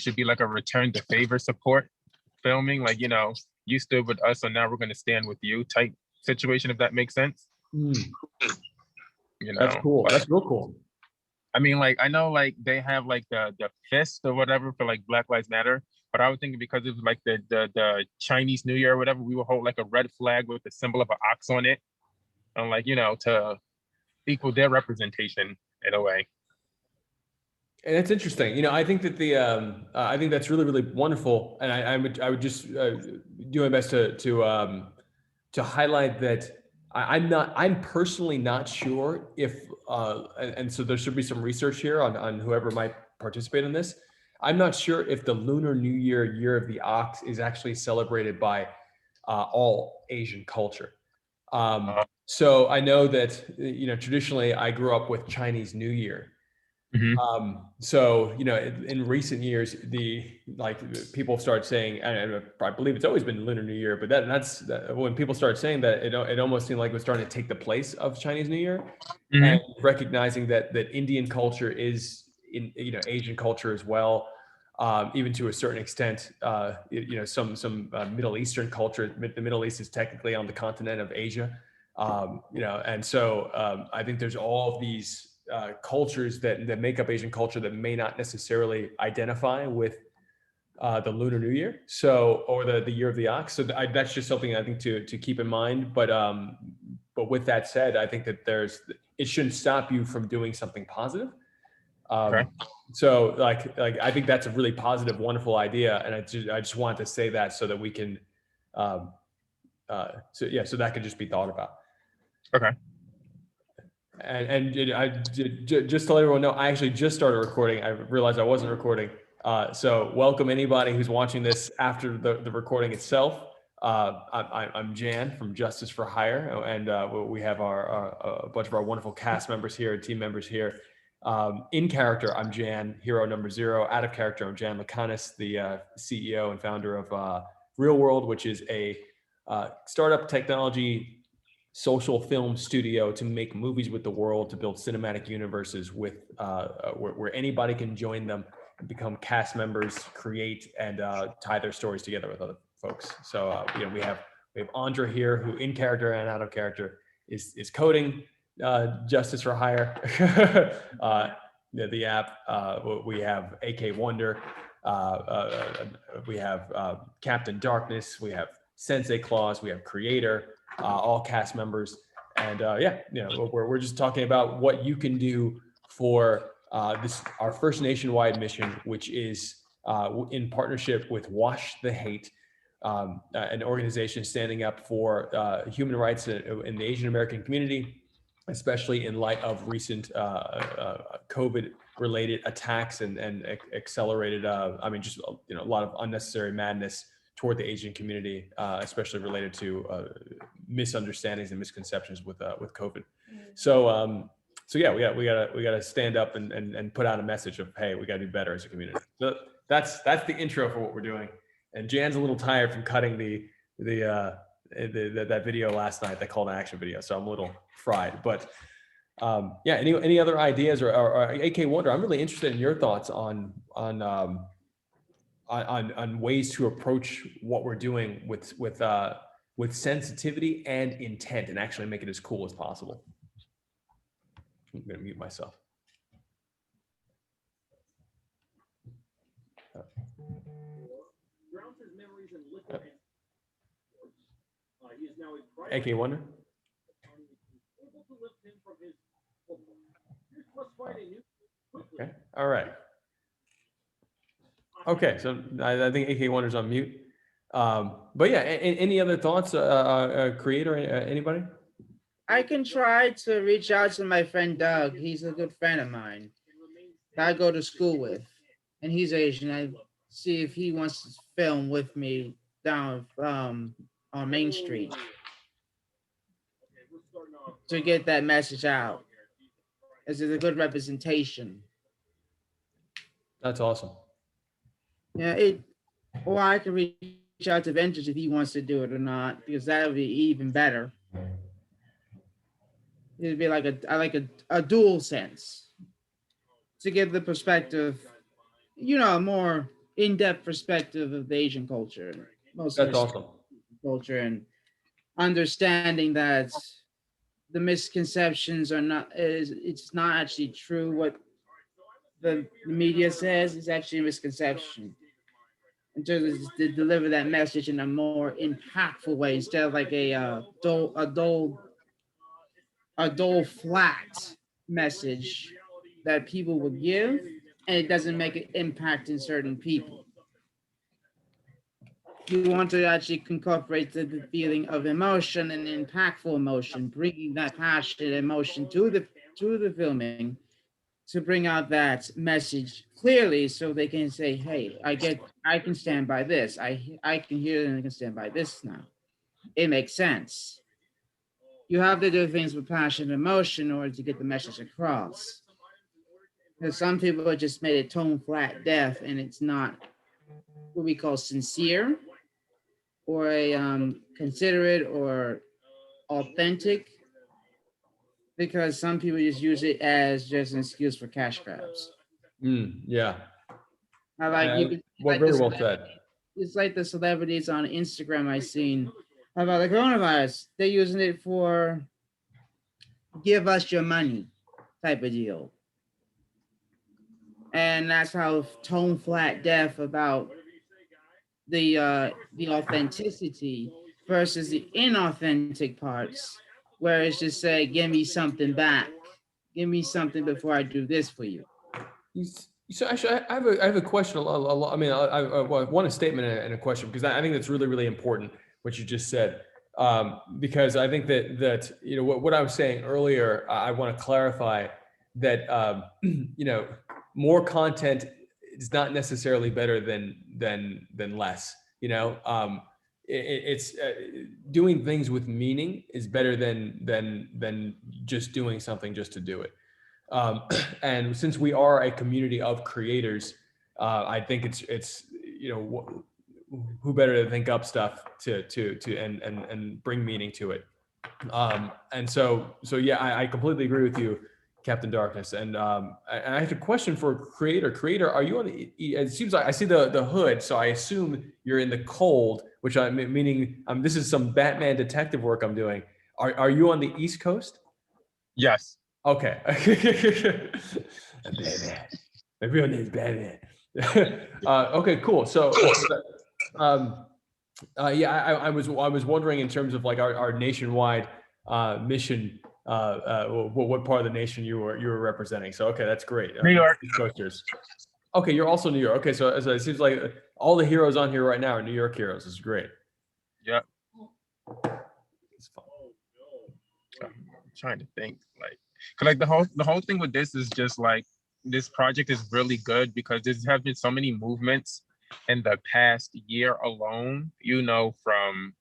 should be like a return to favor support filming, like, you stood with us, so now we're going to stand with you type situation, if that makes sense. That's cool. That's real cool. I mean, like, I know, like, they have like the fist or whatever for like Black Lives Matter, but I was thinking because it was like the Chinese New Year or whatever, we would hold like a red flag with the symbol of an ox on it, and like, to equal their representation in a way. And that's interesting. I think that I think that's really, really wonderful. And I would just do my best to highlight that I'm personally not sure if, and so there should be some research here on whoever might participate in this. I'm not sure if the Lunar New Year, Year of the Ox, is actually celebrated by all Asian culture. So I know that, traditionally I grew up with Chinese New Year. So, in recent years, people start saying, and I believe it's always been Lunar New Year, but that's when people start saying that, it almost seemed like it was starting to take the place of Chinese New Year, and recognizing that Indian culture is Asian culture as well, even to a certain extent, some Middle Eastern culture. The Middle East is technically on the continent of Asia, and so I think there's all of these cultures that make up Asian culture that may not necessarily identify with the Lunar New Year, or the Year of the Ox. So that's just something I think to keep in mind. But with that said, I think that it shouldn't stop you from doing something positive. Okay. So like I think that's a really positive, wonderful idea, and I just wanted to say that so that we can, so that could just be thought about. Okay. And just to let everyone know, I actually just started recording. I realized I wasn't recording. So welcome anybody who's watching this after the recording itself. I'm Jan from Justice for Hire, and we have a bunch of our wonderful cast members here and team members here. In character, I'm Jan, hero number 0. Out of character, I'm Jan Lacanis, the CEO and founder of Real World, which is a startup technology social film studio to make movies with the world, to build cinematic universes with where anybody can join them and become cast members, create and tie their stories together with other folks. So we have Andra here, who in character and out of character is coding Justice for Hire, the app. We have AK Wonder, we have Captain Darkness, we have Sensei Claus, we have Creator. All cast members, and we're just talking about what you can do for our first nationwide mission, which is in partnership with Wash the Hate, an organization standing up for human rights in the Asian American community, especially in light of recent COVID-related attacks and accelerated, just a lot of unnecessary madness toward the Asian community, especially related to misunderstandings and misconceptions with COVID. So we gotta stand up and put out a message of, hey, we gotta do better as a community. So that's the intro for what we're doing. And Jan's a little tired from cutting that video last night, that call to action video. So I'm a little fried, but any other ideas or AK Wonder? I'm really interested in your thoughts on ways to approach what we're doing with sensitivity and intent, and actually make it as cool as possible. I'm going to mute myself. AK Wonder. Okay. All right. Okay, so I think AK Wonder's on mute. But yeah, any other thoughts, Creator, anybody? I can try to reach out to my friend Doug. He's a good friend of mine that I go to school with, and he's Asian. I see if he wants to film with me down on Main Street to get that message out. As it's a good representation. That's awesome. Yeah, or I can reach out to Ventures if he wants to do it or not, because that would be even better. It'd be like a dual sense to get the perspective, more in-depth perspective of the Asian culture, most of That's our awesome. culture, and understanding that the misconceptions are not is it's not actually true what the media says is actually a misconception in terms of to deliver that message in a more impactful way instead of like a dull flat message that people would give, and it doesn't make an impact in certain people. You want to actually incorporate the feeling of emotion and impactful emotion, bringing that passionate emotion to the filming to bring out that message clearly, so they can say, "Hey, I can stand by this. I can hear it and I can stand by this now. It makes sense." You have to do things with passion and emotion in order to get the message across. Because some people just made it tone flat deaf, and it's not what we call sincere or a considerate or authentic, because some people just use it as just an excuse for cash grabs. Yeah. I like you could Well, like very this. well said. It's like the celebrities on Instagram I seen about the coronavirus. They're using it for give us your money type of deal. And that's how tone flat deaf about the authenticity versus the inauthentic parts, where it's just say, give me something back. Give me something before I do this for you. So actually, I have a question. I mean, I want a statement and a question, because I think that's really, really important what you just said. Because I think that you know what I was saying earlier. I want to clarify that you know, more content is not necessarily better than less. You know, it's doing things with meaning is better than just doing something just to do it. And since we are a community of creators, I think it's you know, who better to think up stuff to and bring meaning to it. And so yeah, I completely agree with you, Captain Darkness. And I have a question for creator. Creator, are you on the? It seems like I see the hood, so I assume you're in the cold, which I meaning this is some Batman detective work I'm doing. Are you on the East Coast? Yes. Okay. Batman. My real name is Batman. Okay, cool. So, yeah, I was wondering in terms of like our nationwide mission, what part of the nation you were representing. So, okay, that's great. New York. East Coasters. Okay, you're also New York. Okay, so it seems like all the heroes on here right now are New York heroes. This is great. Yeah. It's fun. I'm trying to think, like, cause like the whole thing with this is just like this project is really good because there have been so many movements in the past year alone. You know, from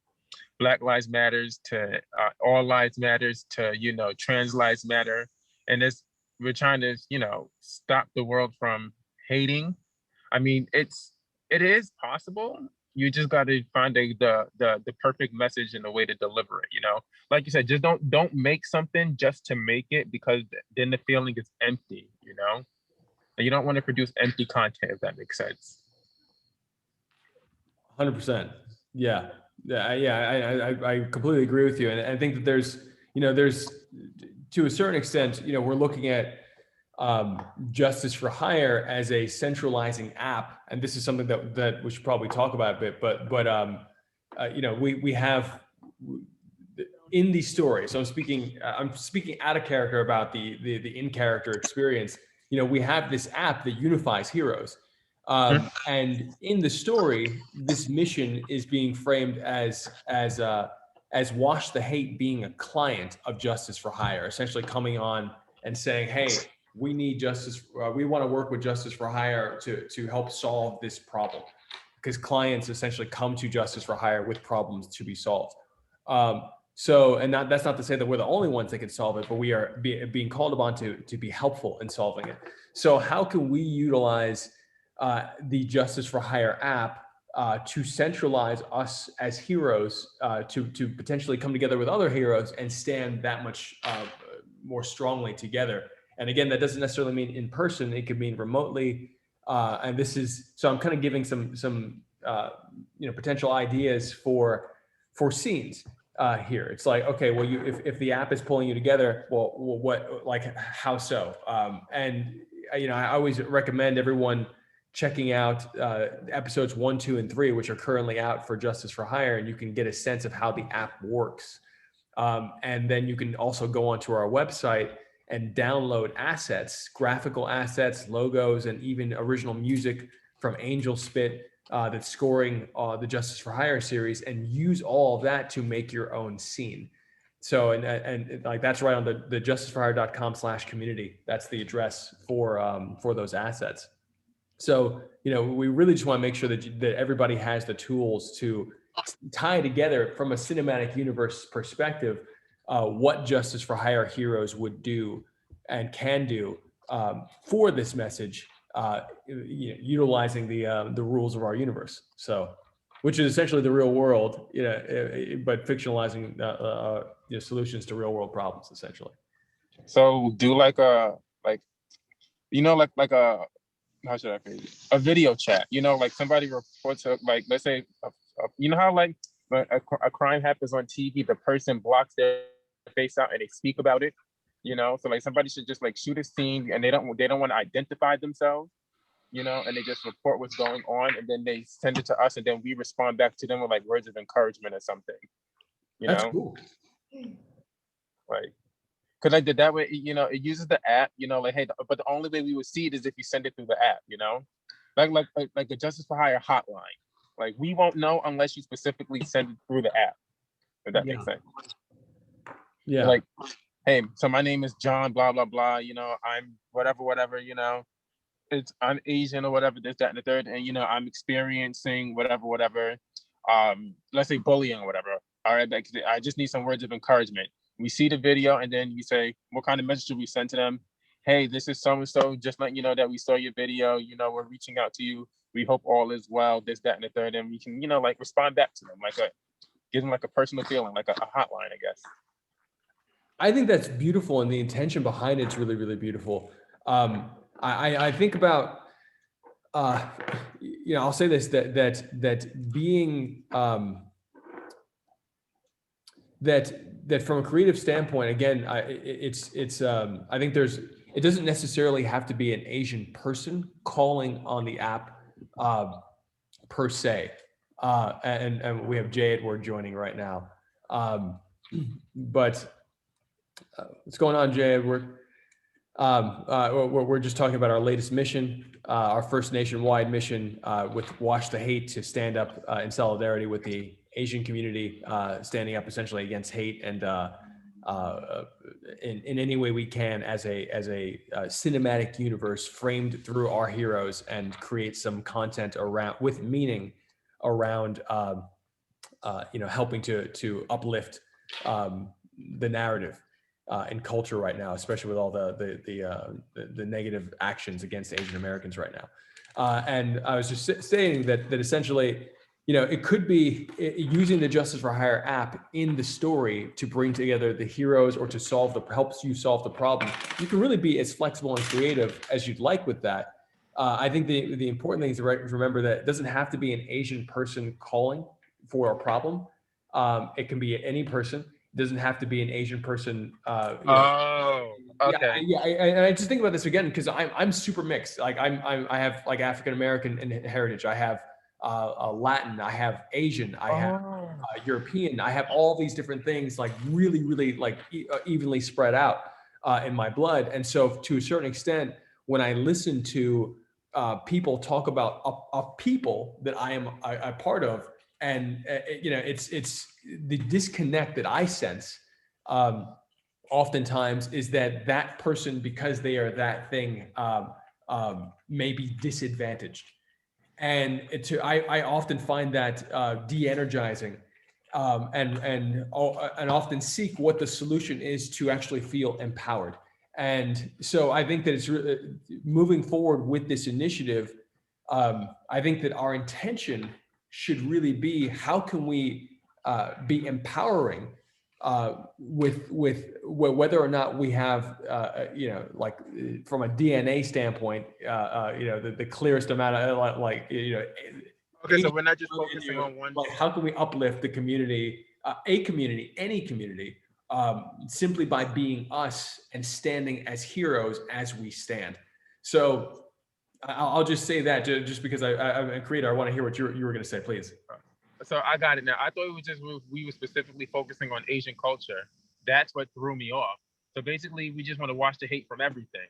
Black Lives Matters to All Lives Matters to Trans Lives Matter, and we're trying to stop the world from hating. I mean, it is possible. You just got to find the perfect message and a way to deliver it. Like you said, just don't make something just to make it, because then the feeling is empty. And you don't want to produce empty content, if that makes sense. 100%. Yeah. I completely agree with you. And I think that there's to a certain extent, we're looking at Justice for Hire as a centralizing app. And this is something that we should probably talk about a bit, but we have in these stories. So I'm speaking out of character about the in-character experience. We have this app that unifies heroes. And in the story, this mission is being framed as Wash the Hate being a client of Justice for Hire, essentially coming on and saying, "Hey, we need justice. We want to work with Justice for Hire to help solve this problem," because clients essentially come to Justice for Hire with problems to be solved. That's not to say that we're the only ones that can solve it, but we are being called upon to be helpful in solving it. So how can we utilize the Justice for Hire app to centralize us as heroes to potentially come together with other heroes and stand that much more strongly together? And again, that doesn't necessarily mean in person. It could mean remotely. And this is, so I'm kind of giving some potential ideas for scenes here. It's like, okay, well, if the app is pulling you together, well, what, like, how so? And I always recommend everyone checking out episodes 1, 2, and 3, which are currently out for Justice for Hire, and you can get a sense of how the app works. And then you can also go onto our website and download assets, graphical assets, logos, and even original music from Angel Spit that's scoring the Justice for Hire series, and use all of that to make your own scene. So, and like, that's right on the justiceforhire.com/community. That's the address for those assets. So, we really just want to make sure that everybody has the tools to tie together from a cinematic universe perspective what Justice for Hire heroes would do and can do for this message, utilizing the rules of our universe. So, which is essentially the real world, but fictionalizing solutions to real world problems, essentially. So do like a how should I phrase it? A video chat. Like somebody reports like, let's say, how like when a crime happens on TV, the person blocks their face out and they speak about it. So like somebody should just like shoot a scene, and they don't want to identify themselves. And they just report what's going on, and then they send it to us, and then we respond back to them with like words of encouragement or something. That's cool. Like, because I did that way, it uses the app, like, hey, but the only way we would see it is if you send it through the app, like the Justice for Hire hotline. Like, we won't know unless you specifically send it through the app, if that makes sense. Yeah. Like, hey, so my name is John, blah, blah, blah, I'm whatever, I'm Asian or whatever, this, that, and the third, and, I'm experiencing whatever, let's say bullying or whatever. All right, like, I just need some words of encouragement. We see the video, and then we say, what kind of message do we send to them? Hey, this is so-and-so, just letting you know that we saw your video, we're reaching out to you. We hope all is well, this, that, and the third, and we can, like, respond back to them, give them like a personal feeling, like a hotline, I guess. I think that's beautiful, and the intention behind it's really, really beautiful. I think about, I'll say this, that being, that from a creative standpoint, again, I think it doesn't necessarily have to be an Asian person calling on the app per se. And we have Jay Edward joining right now. But what's going on, Jay Edward? We're just talking about our latest mission, our first nationwide mission with Wash the Hate, to stand up in solidarity with the Asian community, standing up essentially against hate, and in any way we can as a cinematic universe framed through our heroes, and create some content around with meaning around helping to uplift the narrative in culture right now, especially with all the negative actions against Asian Americans right now. And I was just saying that essentially, it could be using the Justice for Hire app in the story to bring together the heroes, or to helps you solve the problem. You can really be as flexible and creative as you'd like with that. I think the important thing is to remember that it doesn't have to be an Asian person calling for a problem. It can be any person. It doesn't have to be an Asian person. Oh, okay. Yeah. I just think about this again because I'm super mixed. Like I have like African American heritage. I have Latin. I have Asian. I have European. I have all these different things, like really, really like evenly spread out in my blood. And so, to a certain extent, when I listen to people talk about a people that I am a part of, and it's the disconnect that I sense oftentimes is that person, because they are that thing, may be disadvantaged, and I often find that de-energizing, and often seek what the solution is to actually feel empowered. And so I think that it's moving forward with this initiative. I think that our intention should really be, how can we be empowering with whether or not we have, like from a DNA standpoint, the clearest amount of Okay, so we're not just focusing on one. like how can we uplift the community, any community, simply by being us and standing as heroes as we stand. So I'll just say that just because I'm a creator, I want to hear what you were going to say, please. So I got it now. I thought it was just we were specifically focusing on Asian culture. That's what threw me off. So basically, we just want to wash the hate from everything.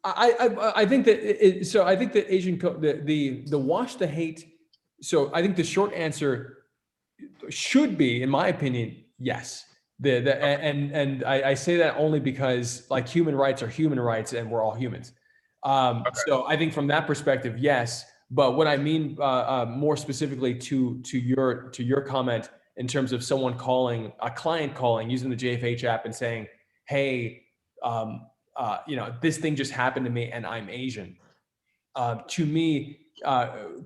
I think that so I think that the wash the hate. So I think the short answer should be, in my opinion, yes. And I say that only because like human rights are human rights and we're all humans. So I think from that perspective, yes. But what I mean more specifically to your comment in terms of a client calling using the JFH app and saying, hey, this thing just happened to me and I'm Asian, to me,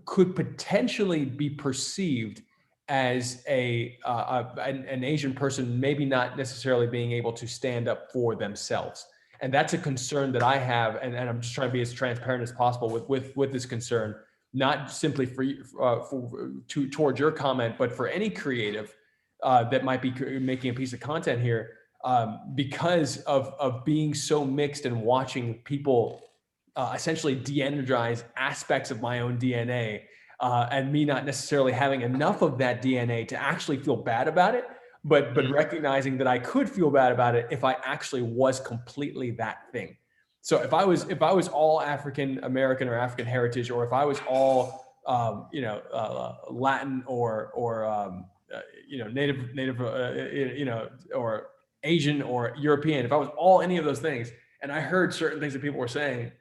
could potentially be perceived as an Asian person, maybe not necessarily being able to stand up for themselves. And that's a concern that I have. And I'm just trying to be as transparent as possible with this concern, not simply towards your comment, but for any creative that might be making a piece of content here, because of being so mixed and watching people essentially de-energize aspects of my own DNA, and me not necessarily having enough of that DNA to actually feel bad about it, but recognizing that I could feel bad about it if I actually was completely that thing. So if I was all African American or African heritage, or if I was all Latin or native or Asian or European, if I was all any of those things, and I heard certain things that people were saying,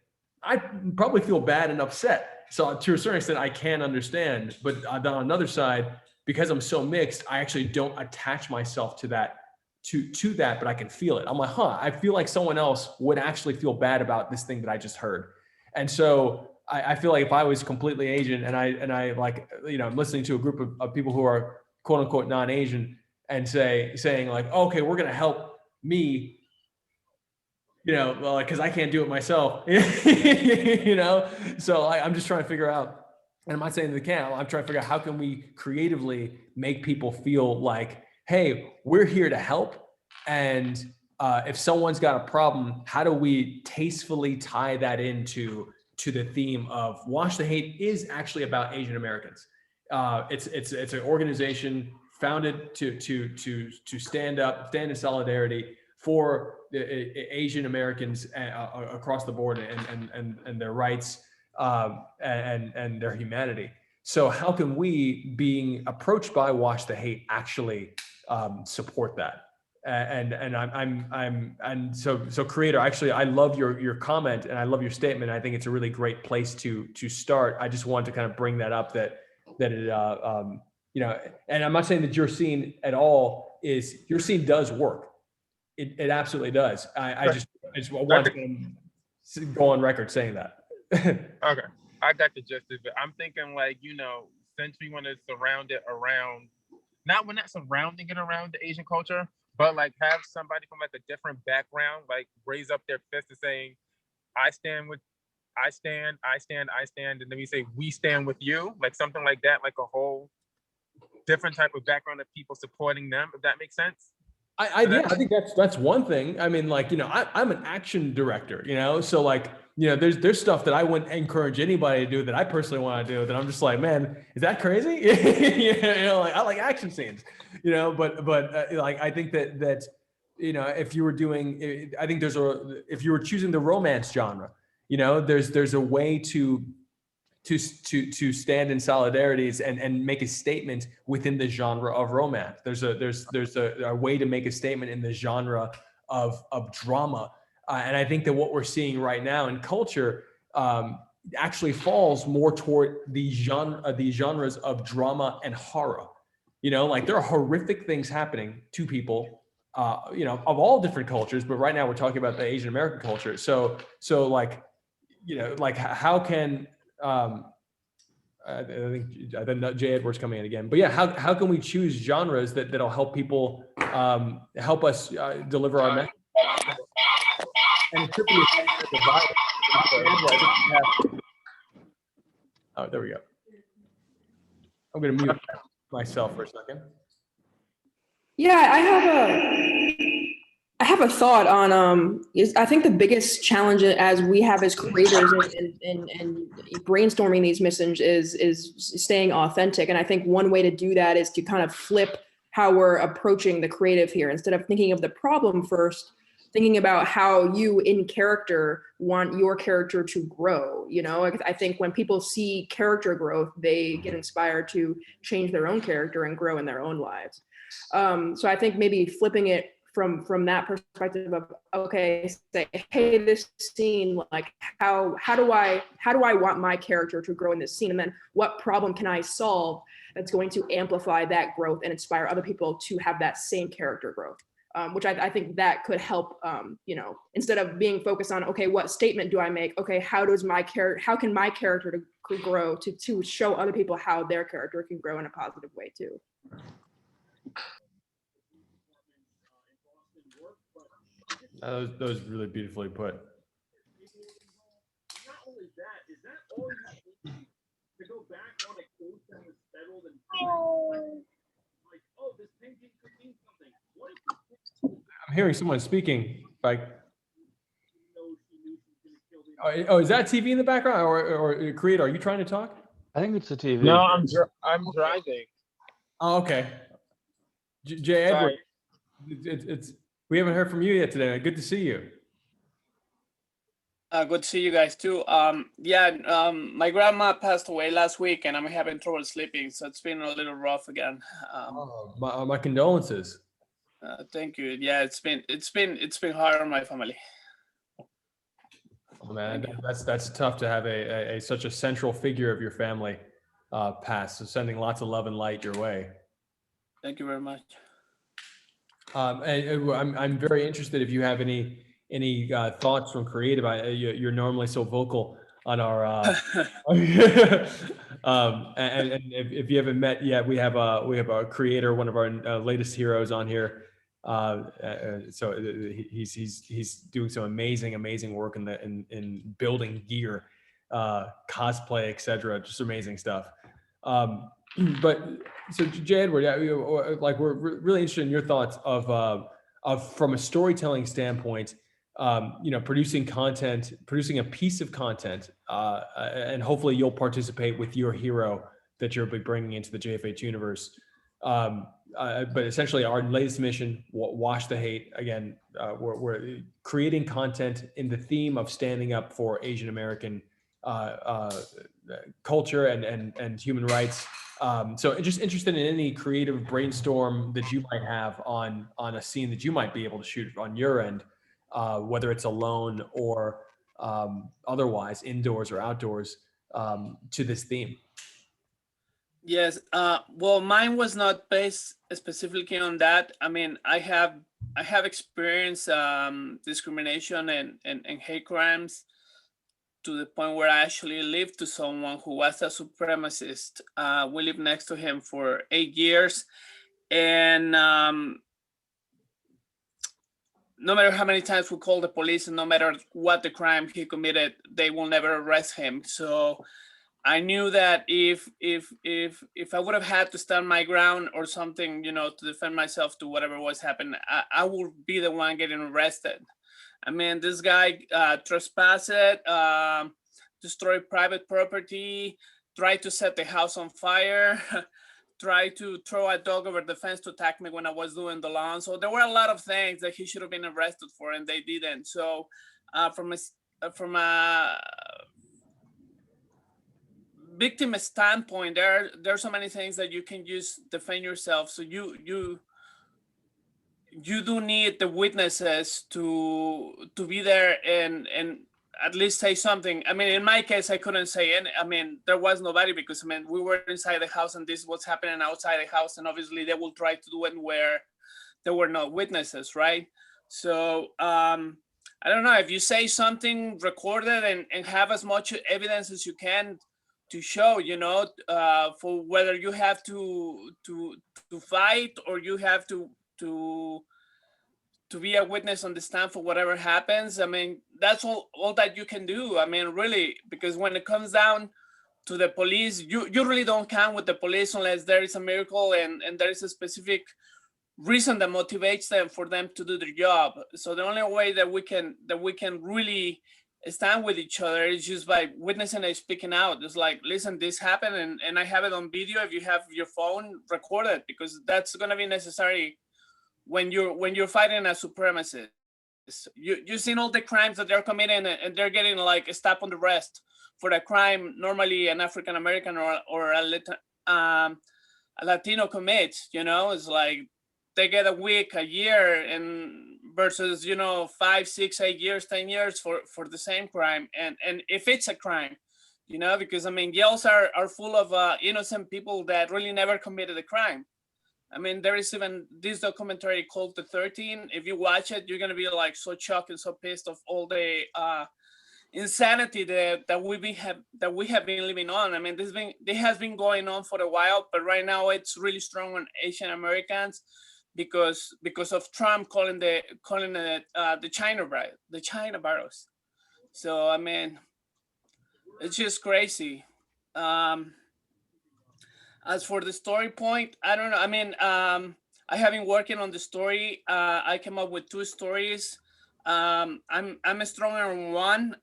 I'd probably feel bad and upset. So to a certain extent, I can understand. But on another side, because I'm so mixed, I actually don't attach myself to that, but I can feel it. I'm like, I feel like someone else would actually feel bad about this thing that I just heard. And so I feel like if I was completely Asian and I like, I'm listening to a group of people who are quote unquote non-Asian and saying like, okay, we're going to help me, because I can't do it myself, so I'm just trying to figure out, and I'm not saying they can't, I'm trying to figure out how can we creatively make people feel like, hey, we're here to help. And if someone's got a problem, how do we tastefully tie that into the theme of Wash the Hate is actually about Asian Americans. It's an organization founded to stand in solidarity for Asian Americans across the board and their rights and their humanity. So how can we, being approached by Wash the Hate, actually support that? So creator, actually, I love your comment and I love your statement. I think it's a really great place to start. I just wanted to kind of bring that up that it and I'm not saying that your scene at all your scene does work. It absolutely does. I just want to go on record saying that. Okay, I got the gist of it. I'm thinking like, since we want to surround it around, we're not surrounding it around the Asian culture, but like have somebody from like a different background, like raise up their fist and saying, I stand, and then we say, we stand with you, like something like that, like a whole different type of background of people supporting them, if that makes sense. I think that's one thing. I mean, like, I'm an action director, so like, there's stuff that I wouldn't encourage anybody to do that I personally want to do that I'm just like, man, is that crazy? Like I like action scenes, but like, I think that if you were doing, I think if you were choosing the romance genre, there's a way to stand in solidarities and make a statement within the genre of romance. There's a way to make a statement in the genre of drama. And I think that what we're seeing right now in culture actually falls more toward the genres of drama and horror. Like there are horrific things happening to people, of all different cultures, but right now we're talking about the Asian American culture. So like, like how can, I think Jay Edwards coming in again. But yeah, how can we choose genres that'll help people help us deliver our message? And it could be a divide. Oh, there we go. I'm going to mute myself for a second. Yeah, I have a thought on I think the biggest challenge as we have as creators and brainstorming these missions is staying authentic. And I think one way to do that is to kind of flip how we're approaching the creative here. Instead of thinking of the problem first, thinking about how you in character want your character to grow. You know, I think when people see character growth, they get inspired to change their own character and grow in their own lives. So I think maybe flipping it from that perspective of, okay, say, hey, this scene, like how do I want my character to grow in this scene? And then what problem can I solve that's going to amplify that growth and inspire other people to have that same character growth? Which I think that could help, you know, instead of being focused on, okay, what statement do I make? Okay, how can my character to grow to show other people how their character can grow in a positive way too? That was really beautifully put. Not only that, is that all you need to go back on a case that was settled and like, oh, this painting could mean something. What if I'm hearing someone speaking. Like, oh, is that TV in the background, or Creed? Are you trying to talk? I think it's the TV. No, I'm driving. Oh, okay. Jay Edward, it's we haven't heard from you yet today. Good to see you. Good to see you guys too. My grandma passed away last week, and I'm having trouble sleeping, so it's been a little rough again. My condolences. Thank you. Yeah, it's been hard on my family. Oh man, that's tough to have a such a central figure of your family pass. So sending lots of love and light your way. Thank you very much. And I'm very interested if you have any thoughts from creative. You're normally so vocal on our and if you haven't met yet, we have a creator, one of our latest heroes on here. So he's doing some amazing work in building gear, cosplay, etc. Just amazing stuff. But so Jay Edward, like we're really interested in your thoughts of from a storytelling standpoint, producing a piece of content, and hopefully you'll participate with your hero that you'll be bringing into the JFH universe. But essentially our latest mission, Wash the Hate, again, we're creating content in the theme of standing up for Asian American culture and human rights. So just interested in any creative brainstorm that you might have on a scene that you might be able to shoot on your end, whether it's alone or otherwise, indoors or outdoors, to this theme. Yes. Well, mine was not based specifically on that. I mean, I have experienced discrimination and hate crimes to the point where I actually lived to someone who was a supremacist. We lived next to him for 8 years, and no matter how many times we called the police and no matter what the crime he committed, they will never arrest him. So I knew that if I would have had to stand my ground or something, to defend myself to whatever was happening, I would be the one getting arrested. I mean, this guy trespassed, destroyed private property, tried to set the house on fire, tried to throw a dog over the fence to attack me when I was doing the lawn. So there were a lot of things that he should have been arrested for, and they didn't. So from a victim standpoint, there are so many things that you can use defend yourself. So you do need the witnesses to be there and at least say something. I mean, in my case, I couldn't say any. I mean, there was nobody because we were inside the house and this was happening outside the house, and obviously they will try to do it where there were no witnesses, right? So I don't know, if you say something, record it and have as much evidence as you can. show, you know, for whether you have to fight or you have to be a witness on the stand for whatever happens. I mean, that's all that you can do. I mean, really, because when it comes down to the police, you really don't count with the police unless there is a miracle and there is a specific reason that motivates them for them to do their job. So the only way that we can really stand with each other is just by witnessing and speaking out. It's like, listen, this happened, and I have it on video. If you have your phone, record it, because that's going to be necessary when you're fighting a supremacist. You've seen all the crimes that they're committing, and they're getting like a slap on the wrist for a crime normally an African American or a Latino commits. You know, it's like they get a week, a year, and versus, you know, 5, 6, 8 years, 10 years for the same crime. And if it's a crime, you know, because I mean, jails are full of innocent people that really never committed a crime. I mean, there is even this documentary called The 13. If you watch it, you're gonna be like so shocked and so pissed of all the insanity that we have been living on. I mean, this has been going on for a while, but right now it's really strong on Asian Americans because of Trump calling it the China virus. So I mean, it's just crazy. As for the story point, I don't know. I mean, I have been working on the story. I came up with 2 stories. I'm stronger on one,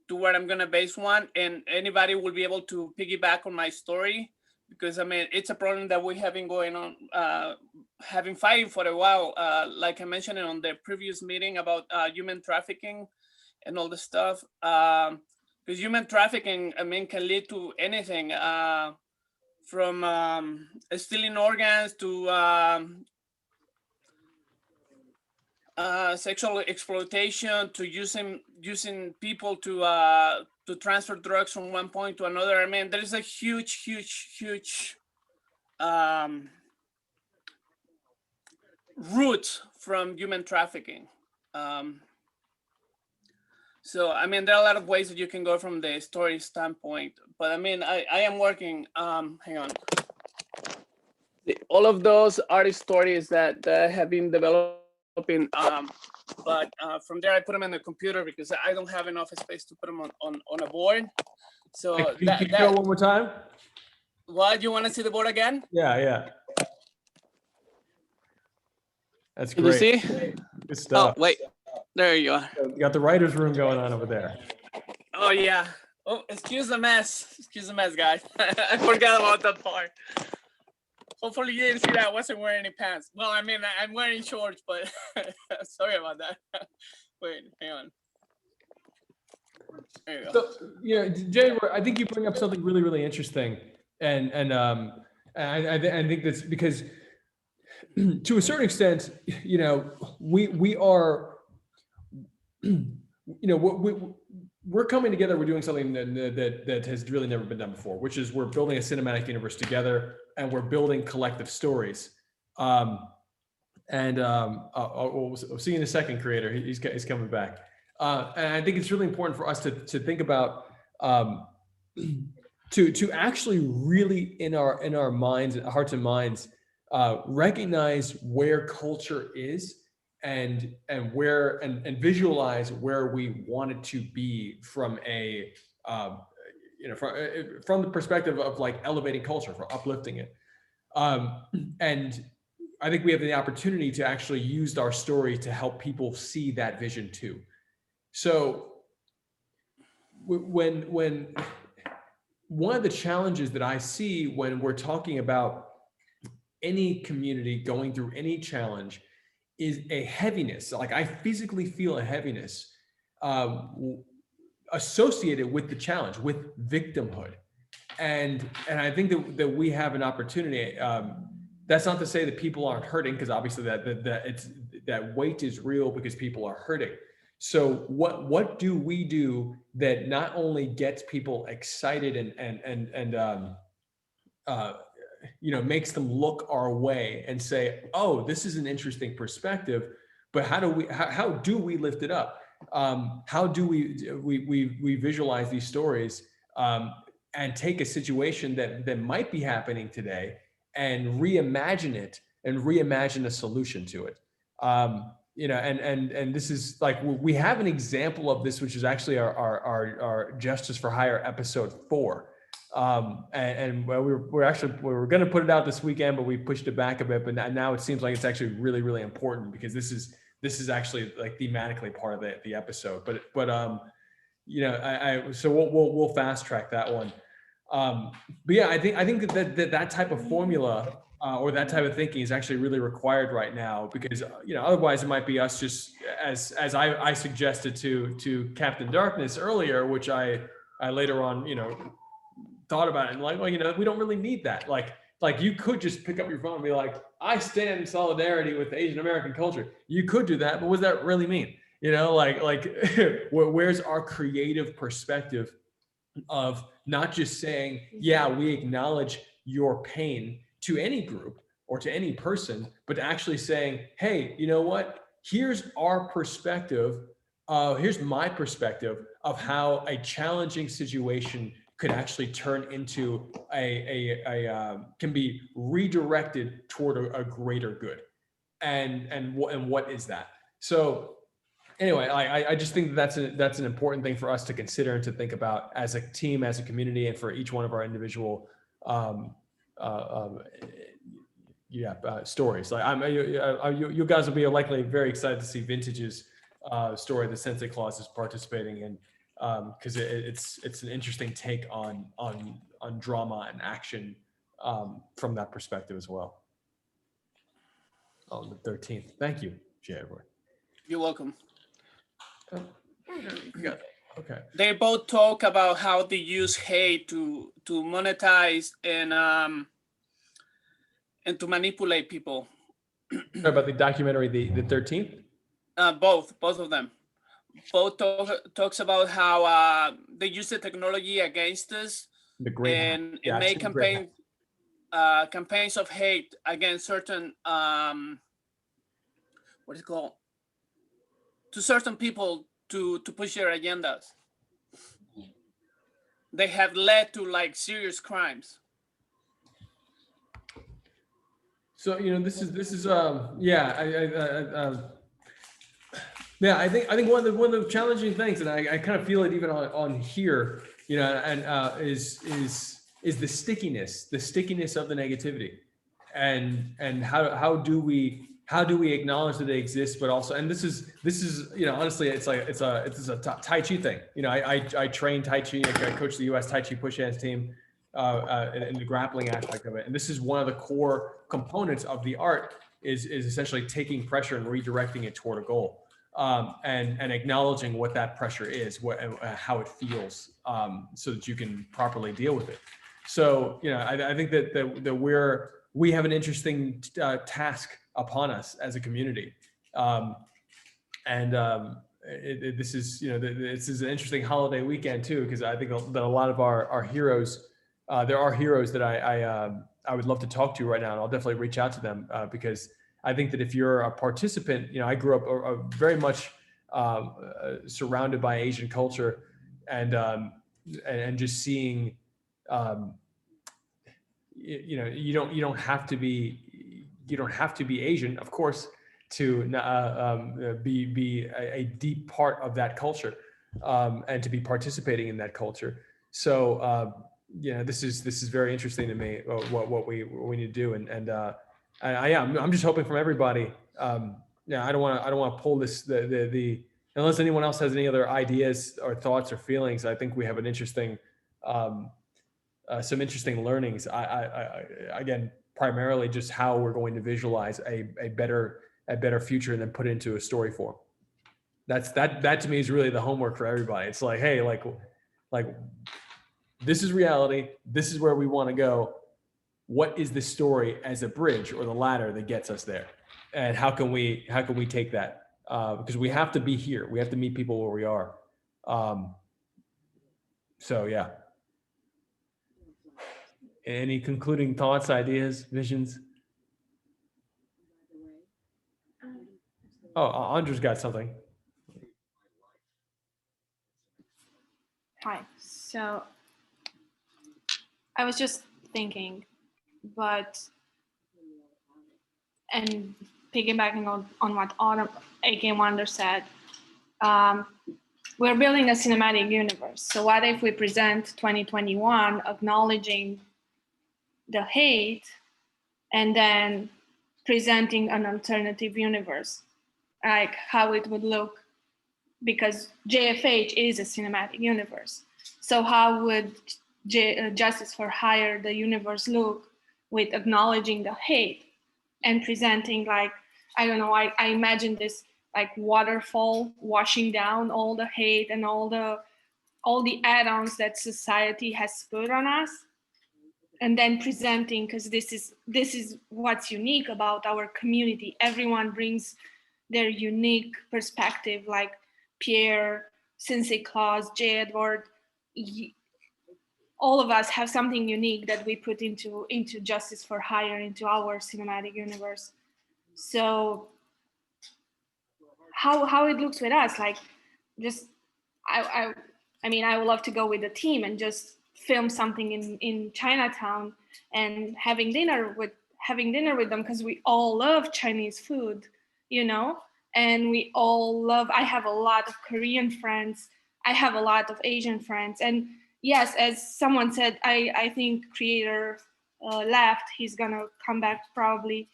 to where I'm gonna base one, and anybody will be able to piggyback on my story, because I mean, it's a problem that we have been going on, having fighting for a while. Like I mentioned on the previous meeting about human trafficking and all the stuff. Because human trafficking, I mean, can lead to anything, from stealing organs to sexual exploitation, to using people to transfer drugs from one point to another. I mean, there is a huge root from human trafficking. So, I mean, there are a lot of ways that you can go from the story standpoint, but I mean, I am working, hang on. All of those are stories that have been developing, but from there I put them in the computer because I don't have enough space to put them on a board. So Can you show one more time? What, you want to see the board again? Yeah. That's Can great. you see? Good stuff. Oh, wait. There you are. You got the writer's room going on over there. Oh, yeah. Oh, excuse the mess. Excuse the mess, guys. I forgot about that part. Hopefully you didn't see that I wasn't wearing any pants. Well, I mean, I'm wearing shorts, but sorry about that. Wait, hang on. There you go. So, Jay, I think you bring up something really, really interesting. And I think that's because to a certain extent, we are, we're coming together. We're doing something that has really never been done before, which is we're building a cinematic universe together, and we're building collective stories. I'll see you in a second, creator. He's coming back. And I think it's really important for us to think about, to actually really in our minds, hearts and minds, recognize where culture is and where and visualize where we want it to be from a from the perspective of like elevating culture, for uplifting it. And I think we have the opportunity to actually use our story to help people see that vision too. So when one of the challenges that I see when we're talking about any community going through any challenge is a heaviness. Like I physically feel a heaviness associated with the challenge, with victimhood. And I think that we have an opportunity. That's not to say that people aren't hurting, because obviously that weight is real because people are hurting. So what do we do that not only gets people excited and makes them look our way and say, oh, this is an interesting perspective, but how do we lift it up? how do we visualize these stories and take a situation that might be happening today and reimagine it and reimagine a solution to it. You know, and this is like, we have an example of this, which is actually our Justice for Hire episode 4. And well, we were going to put it out this weekend, but we pushed it back a bit. But now it seems like it's actually really, really important, because this is actually like thematically part of the episode. But you know, so we'll fast track that one. But yeah, I think that type of formula or that type of thinking is actually really required right now, because you know, otherwise it might be us just as I suggested to Captain Darkness earlier, which I later on, you know, thought about it and like, well, you know, we don't really need that. Like you could just pick up your phone and be like, I stand in solidarity with the Asian American culture. You could do that, but what does that really mean? You know, like where's our creative perspective of not just saying, yeah, we acknowledge your pain to any group or to any person, but actually saying, hey, you know what? Here's our perspective. Here's my perspective of how a challenging situation could actually turn into can be redirected toward a greater good. And what is that? So anyway, I just think that's an important thing for us to consider and to think about as a team, as a community, and for each one of our individual stories. Like you guys will be likely very excited to see Vintage's story that Sensei Claus is participating in, because it's an interesting take on drama and action from that perspective as well. On the 13th. Thank you, J. Edward. You're welcome. Yeah. Okay. They both talk about how they use hate to monetize and to manipulate people. Sorry, about the documentary, the 13th? Both of them. Both talks about how they use the technology against us and make campaigns of hate against certain what is it called, to certain people to push their agendas. They have led to like serious crimes. So you know, this is yeah, I think one of the challenging things, and I kind of feel it even on here, you know, and is the stickiness of the negativity, and how do we acknowledge that it exists, but also, and this is you know, honestly, it's a Tai Chi thing. You know, I train Tai Chi. I coach the U.S. Tai Chi push hands team in the grappling aspect of it, and this is one of the core components of the art is essentially taking pressure and redirecting it toward a goal, and acknowledging what that pressure is, how it feels, so that you can properly deal with it. So you know, I think that we have an interesting task upon us as a community, this is, you know, this is an interesting holiday weekend too, because I think that a lot of our heroes, there are heroes that I would love to talk to right now, and I'll definitely reach out to them, because I think that if you're a participant, you know, I grew up very much surrounded by Asian culture, and just seeing, you know, you don't have to be Asian, of course, to be a deep part of that culture, and to be participating in that culture. So you know, this is very interesting to me, what we need to do, and I'm just hoping from everybody. Yeah, I don't want to pull this the unless anyone else has any other ideas or thoughts or feelings. I think we have an interesting some interesting learnings. I again, primarily just how we're going to visualize a better future and then put it into a story form. That to me is really the homework for everybody. It's like, hey, like this is reality. This is where we want to go. What is the story as a bridge or the ladder that gets us there? And how can we take that? Because we have to be here. We have to meet people where we are. So yeah. Any concluding thoughts, ideas, visions? Oh, Andrew's got something. Hi. So I was just thinking, and piggybacking on what Autumn, aka Wonder, said, we're building a cinematic universe. So what if we present 2021 acknowledging the hate and then presenting an alternative universe, like how it would look, because JFH is a cinematic universe. So how would Justice for Hire, the universe, look with acknowledging the hate and presenting, like, I don't know, I imagine this like waterfall washing down all the hate and all the add-ons that society has put on us, and then presenting, because this is what's unique about our community. Everyone brings their unique perspective, like Pierre, Sensei Claus, J. Edward. All of us have something unique that we put into Justice for Hire, into our cinematic universe. So how it looks with us, like, just I mean, I would love to go with the team and just film something in Chinatown and having dinner with them, because we all love Chinese food, you know, and we all love. I have a lot of Korean friends. I have a lot of Asian friends, and yes, as someone said, I think creator left. He's gonna come back probably.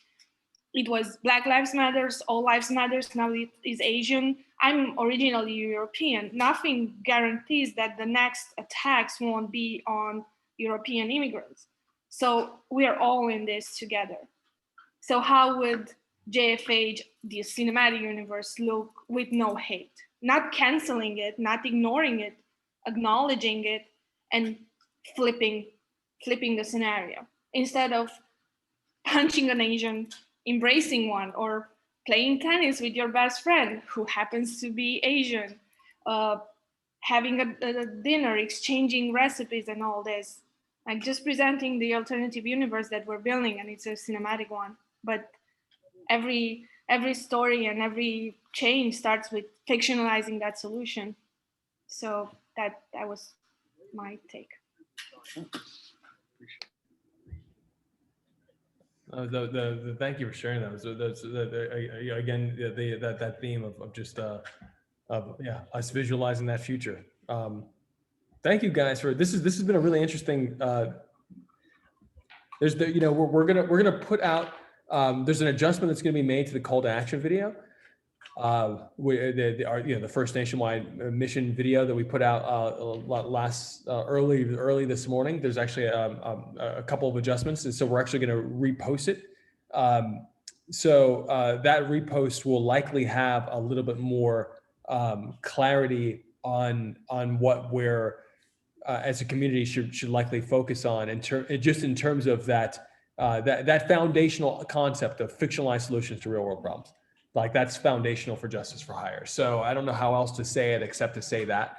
It was Black Lives Matters, All Lives Matters, now it is Asian. I'm originally European. Nothing guarantees that the next attacks won't be on European immigrants. So we are all in this together. So how would JFH, the cinematic universe, look with no hate? Not canceling it, not ignoring it, acknowledging it, and flipping the scenario. Instead of punching an Asian, embracing one, or playing tennis with your best friend who happens to be Asian, having a dinner, exchanging recipes and all this. Like, just presenting the alternative universe that we're building, and it's a cinematic one. But every story and every change starts with fictionalizing that solution. So that was my take. The thank you for sharing that. Again, that theme of just us visualizing that future. Thank you guys for this. This has been a really interesting. We're gonna put out. There's an adjustment that's gonna be made to the call to action video. The first nationwide mission video that we put out early this morning. There's actually a couple of adjustments, and so we're actually going to repost it. So that repost will likely have a little bit more clarity on what we're as a community should likely focus on, in terms of that foundational concept of fictionalized solutions to real world problems. Like, that's foundational for Justice for Hire. So I don't know how else to say it except to say that.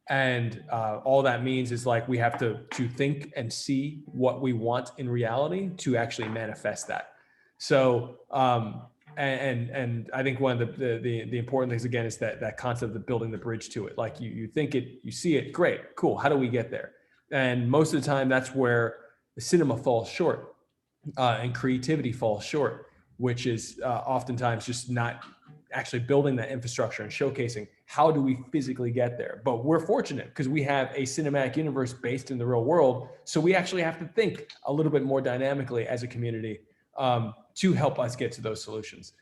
And all that means is, like, we have to think and see what we want in reality to actually manifest that. So and I think one of the important things, again, is that concept of building the bridge to it. Like, you think it, you see it, great, cool. How do we get there? And most of the time, that's where the cinema falls short and creativity falls short, which is oftentimes just not actually building that infrastructure and showcasing how do we physically get there. But we're fortunate because we have a cinematic universe based in the real world. So we actually have to think a little bit more dynamically as a community to help us get to those solutions,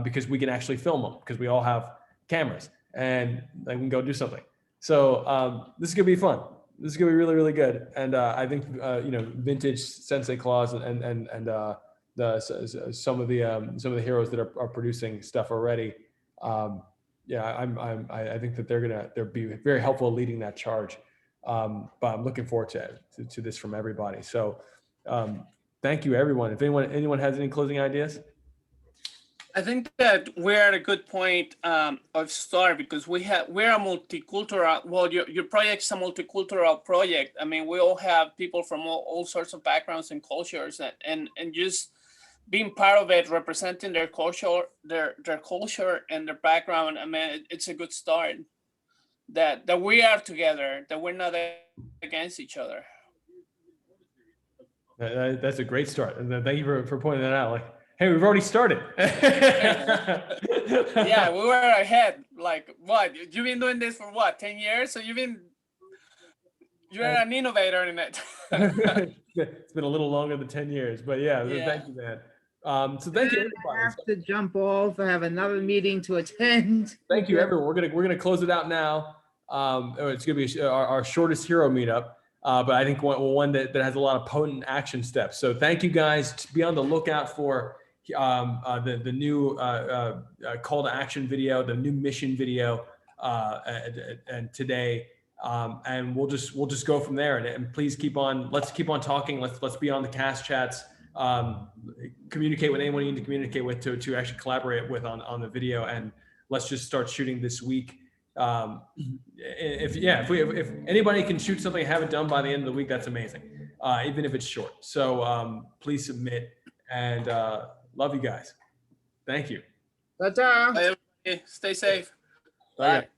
because we can actually film them, because we all have cameras and we can go do something. So this is gonna be fun. This is gonna be really, really good. And I think vintage Sensei Claus and some of the heroes that are producing stuff already. I think that they'll be very helpful leading that charge. But I'm looking forward to this from everybody. So thank you, everyone. If anyone has any closing ideas. I think that we're at a good point of start, because we're a multicultural. Well, your project's a multicultural project. I mean, we all have people from all sorts of backgrounds and cultures, and just being part of it, representing their culture, their culture and their background. I mean, it's a good start. that we are together, that we're not against each other. That's a great start, and thank you for pointing that out. Like, hey, we've already started. Yeah, we were ahead. Like, what? You've been doing this for what, 10 years? So you're an innovator in it. It's been a little longer than 10 years, but yeah. Thank you, man. So thank you, everybody. I have to jump off. I have another meeting to attend. Thank you, everyone. We're gonna close it out now. It's gonna be our shortest hero meetup, but I think one that has a lot of potent action steps. So thank you, guys. Be on the lookout for the new call to action video, the new mission video, and today. And we'll just go from there. And please let's keep on talking. Let's be on the cast chats. Communicate with anyone you need to communicate with to actually collaborate with on the video, and let's just start shooting this week. If anybody can shoot something I haven't done by the end of the week, that's amazing. Even if it's short. So please submit, and love you guys. Thank you. Ta-ta. Bye, everybody. Stay safe. Bye.